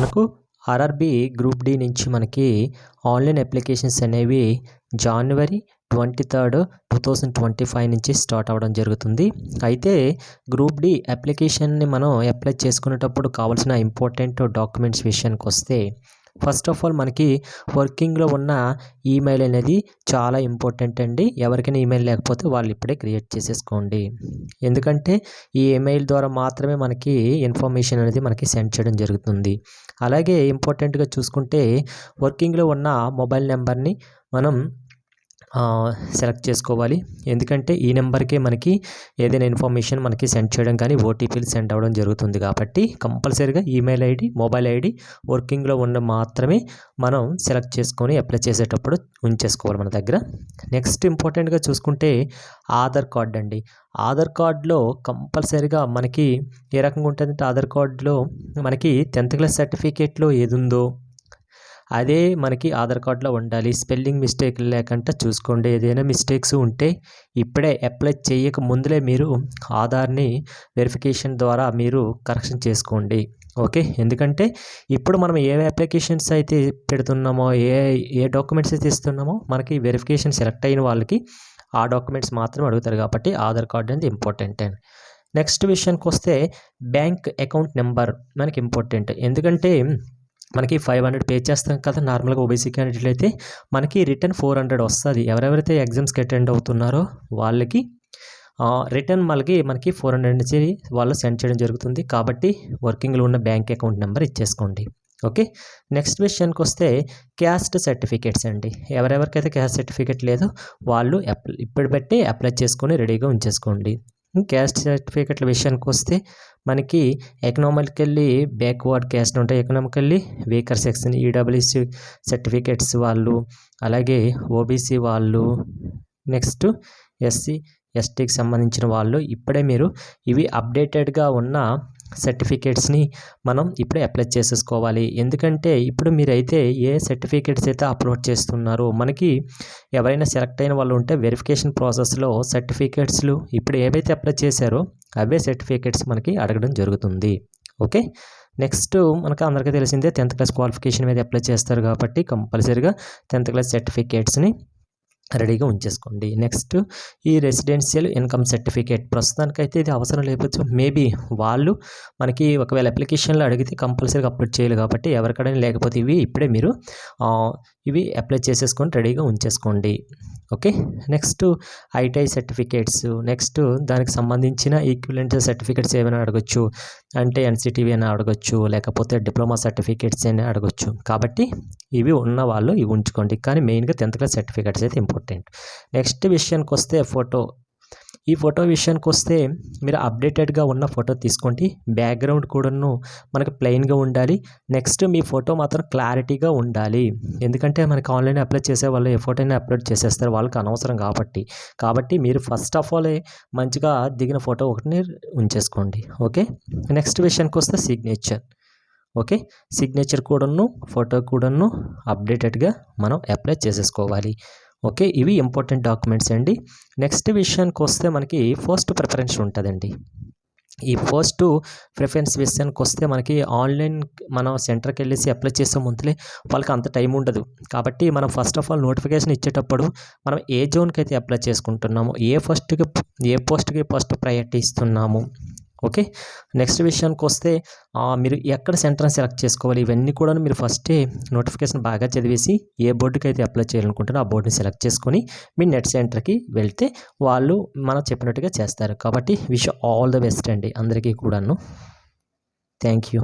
మనకు RRB group D నుంచి మనకి ఆన్లైన్ అప్లికేషన్స్ అనేవి జనవరి 23, 2025 నుంచి స్టార్ట్ అవ్వడం జరుగుతుంది. అయితే గ్రూప్ డి అప్లికేషన్ని మనం అప్లై చేసుకునేటప్పుడు కావాల్సిన ఇంపార్టెంట్ డాక్యుమెంట్స్ విషయానికి వస్తే, ఫస్ట్ ఆఫ్ ఆల్ మనకి వర్కింగ్లో ఉన్న ఈమెయిల్ అనేది చాలా ఇంపార్టెంట్ అండి. ఎవరికైనా ఈమెయిల్ లేకపోతే వాళ్ళు ఇప్పుడే క్రియేట్ చేసేసుకోండి. ఎందుకంటే ఈ ఈమెయిల్ ద్వారా మాత్రమే మనకి ఇన్ఫర్మేషన్ అనేది మనకి సెండ్ చేయడం జరుగుతుంది. అలాగే ఇంపార్టెంట్గా చూసుకుంటే వర్కింగ్లో ఉన్న మొబైల్ నెంబర్ని మనం సెలెక్ట్ చేసుకోవాలి. ఎందుకంటే ఈ నెంబర్కే మనకి ఏదైనా ఇన్ఫర్మేషన్ మనకి సెండ్ చేయడం కానీ ఓటీపీలు సెండ్ అవ్వడం జరుగుతుంది. కాబట్టి కంపల్సరీగా ఈమెయిల్ ఐడి, మొబైల్ ఐడి వర్కింగ్లో ఉన్న మాత్రమే మనం సెలెక్ట్ చేసుకొని అప్లై చేసేటప్పుడు ఉంచేసుకోవాలి మన దగ్గర. నెక్స్ట్ ఇంపార్టెంట్గా చూసుకుంటే ఆధార్ కార్డ్ అండి. ఆధార్ కార్డులో కంపల్సరీగా మనకి ఏ రకంగా ఉంటుందంటే, ఆధార్ కార్డులో మనకి 10th క్లాస్ సర్టిఫికేట్లో ఏది ఉందో అదే మనకి ఆధార్ కార్డులో ఉండాలి. స్పెల్లింగ్ మిస్టేక్ లేకుండా చూసుకోండి. ఏదైనా మిస్టేక్స్ ఉంటే ఇప్పుడే అప్లై చేయక ముందులే మీరు ఆధార్ని వెరిఫికేషన్ ద్వారా మీరు కరెక్షన్ చేసుకోండి. ఓకే, ఎందుకంటే ఇప్పుడు మనం ఏ అప్లికేషన్స్ అయితే పెడుతున్నామో, ఏ డాక్యుమెంట్స్ అయితే ఇస్తున్నామో మనకి వెరిఫికేషన్ సెలెక్ట్ అయిన వాళ్ళకి ఆ డాక్యుమెంట్స్ మాత్రమే అడుగుతారు. కాబట్టి ఆధార్ కార్డు అనేది ఇంపార్టెంట్ అండి. నెక్స్ట్ విషయానికి వస్తే బ్యాంక్ అకౌంట్ నెంబర్ మనకి ఇంపార్టెంట్. ఎందుకంటే మనకి 500 పే చేస్తాం కదా నార్మల్గా ఓబీసీ క్యాండిడేట్లు అయితే, మనకి రిటర్న్ 400 వస్తుంది. ఎవరెవరైతే ఎగ్జామ్స్కి అటెండ్ అవుతున్నారో వాళ్ళకి రిటర్న్ మనకి 400 నుంచి వాళ్ళు సెండ్ చేయడం జరుగుతుంది. కాబట్టి వర్కింగ్లో ఉన్న బ్యాంక్ అకౌంట్ నెంబర్ ఇచ్చేసుకోండి. ఓకే, నెక్స్ట్ విషయానికి వస్తే క్యాస్ట్ సర్టిఫికేట్స్ అండి. ఎవరెవరికైతే క్యాస్ట్ సర్టిఫికేట్ లేదో వాళ్ళు ఇప్పుడు బట్టి అప్లై చేసుకొని రెడీగా ఉంచేసుకోండి. క్యాస్ట్ సర్టిఫికేట్ల విషయానికి వస్తే మనకి ఎకనామికల్లీ బ్యాక్వర్డ్ క్యాస్ట్ ఉంటాయి, economically weaker section, EWC certificates వాళ్ళు, అలాగే ఓబీసీ వాళ్ళు, నెక్స్ట్ ఎస్సీ ఎస్టీకి సంబంధించిన వాళ్ళు ఇప్పుడే మీరు ఇవి అప్డేటెడ్గా ఉన్న సర్టిఫికేట్స్ని మనం ఇప్పుడే అప్లై చేసేసుకోవాలి. ఎందుకంటే ఇప్పుడు మీరైతే ఏ సర్టిఫికేట్స్ అయితే అప్లోడ్ చేస్తున్నారో, మనకి ఎవరైనా సెలెక్ట్ అయిన వాళ్ళు ఉంటే వెరిఫికేషన్ ప్రాసెస్లో సర్టిఫికేట్స్లు ఇప్పుడు ఏవైతే అప్లై చేశారో అవే సర్టిఫికేట్స్ మనకి అడగడం జరుగుతుంది. ఓకే, నెక్స్ట్ మనకు అందరికీ తెలిసిందే 10th క్లాస్ క్వాలిఫికేషన్ మీద అప్లై చేస్తారు. కాబట్టి కంపల్సరీగా 10th క్లాస్ సర్టిఫికేట్స్ని రెడీగా ఉంచేసుకోండి. నెక్స్ట్ ఈ రెసిడెన్షియల్ ఇన్కమ్ సర్టిఫికేట్ ప్రస్తుతానికైతే ఇది అవసరం లేకపోవచ్చు. మేబీ వాళ్ళు మనకి ఒకవేళ అప్లికేషన్లో అడిగితే కంపల్సరీగా అప్లోడ్ చేయాలి. కాబట్టి ఎవరికైనా లేకపోతే ఇప్పుడే మీరు ఇవి అప్లై చేసేసుకొని రెడీగా ఉంచేసుకోండి. Okay, next ITI certificates, next దానికి సంబంధించిన ఈక్వివలెంట్ సర్టిఫికేట్స్ ఏమైనా అడగచ్చు. అంటే ఎన్సిటివి అయినా అడగచ్చు, లేకపోతే డిప్లొమా సర్టిఫికేట్స్ అయినా అడగచ్చు. కాబట్టి ఇవి ఉన్న వాళ్ళు ఇవి ఉంచుకోండి. కానీ మెయిన్గా 10th క్లాస్ సర్టిఫికేట్స్ అయితే ఇంపార్టెంట్. నెక్స్ట్ విషయానికి వస్తే ఫోటో. ఈ ఫోటో విషయానికి వస్తే మీరు అప్డేటెడ్గా ఉన్న ఫోటో తీసుకోండి. బ్యాక్గ్రౌండ్ కూడాను మనకి ప్లెయిన్గా ఉండాలి. నెక్స్ట్ మీ ఫోటో మాత్రం క్లారిటీగా ఉండాలి. ఎందుకంటే మనకి ఆన్లైన్ అప్లై చేసే వాళ్ళు ఏ ఫోటో అయినా అప్లోడ్ చేసేస్తారు, వాళ్ళకి అనవసరం. కాబట్టి మీరు ఫస్ట్ ఆఫ్ ఆల్ మంచిగా దిగిన ఫోటో ఒకటిని ఉంచేసుకోండి. ఓకే, నెక్స్ట్ విషయానికి వస్తే సిగ్నేచర్. ఓకే, సిగ్నేచర్ కూడాను ఫోటో కూడాను అప్డేటెడ్గా మనం అప్లై చేసేసుకోవాలి. ఓకే, ఇవి ఇంపార్టెంట్ డాక్యుమెంట్స్ అండి. నెక్స్ట్ విషయానికి వస్తే మనకి ఫస్ట్ ప్రిఫరెన్స్ ఉంటుందండి. ఈ ఫస్ట్ ప్రిఫరెన్స్ విషయానికి వస్తే మనకి ఆన్లైన్ మనం సెంటర్కి వెళ్ళేసి అప్లై చేసే ముందులే వాళ్ళకి అంత టైం ఉండదు. కాబట్టి మనం ఫస్ట్ ఆఫ్ ఆల్ నోటిఫికేషన్ ఇచ్చేటప్పుడు మనం ఏ జోన్కి అయితే అప్లై చేసుకుంటున్నామో, ఏ పోస్ట్కి ఫస్ట్ ప్రయారిటీ ఇస్తున్నాము. ఓకే, నెక్స్ట్ విషయానికి వస్తే మీరు ఎక్కడ సెంటర్ని సెలెక్ట్ చేసుకోవాలి, ఇవన్నీ కూడా మీరు ఫస్టే నోటిఫికేషన్ బాగా చదివేసి ఏ బోర్డుకి అయితే అప్లై చేయాలనుకుంటారో ఆ బోర్డుని సెలెక్ట్ చేసుకొని మీ నెట్ సెంటర్కి వెళ్తే వాళ్ళు మనం చెప్పినట్టుగా చేస్తారు. కాబట్టి విష్ ఆల్ ద బెస్ట్ అండి అందరికీ కూడాను. Thank you.